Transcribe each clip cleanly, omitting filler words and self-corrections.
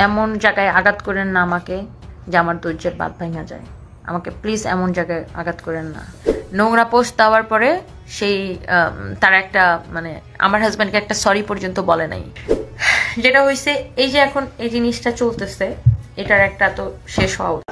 এমন জায়গায় আঘাত করেন না আমাকে যে আমার ধৈর্যের বাঁধ ভেঙে যায়। আমাকে প্লিজ এমন জায়গায় আঘাত করেন না। নোংরা পোস্ট দেওয়ার পরে সেই তারা একটা মানে আমার হাজব্যান্ডকে একটা সরি পর্যন্ত বলে নাই। যেটা হয়েছে এই যে এখন এই জিনিসটা চলতেছে, এটার একটা তো শেষ হওয়া উচিত।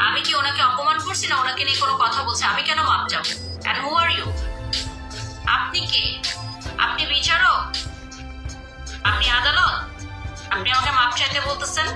আমি কি ওনাকে অপমান করছি না ওনাকে নিয়ে কোনো কথা বলছি? আমি কেন মাপ চাবো? And who are you? আপনি কে? আপনি বিচারক? আপনি আদালত? আপনি আমাকে মাপ চাইতে বলতেছেন?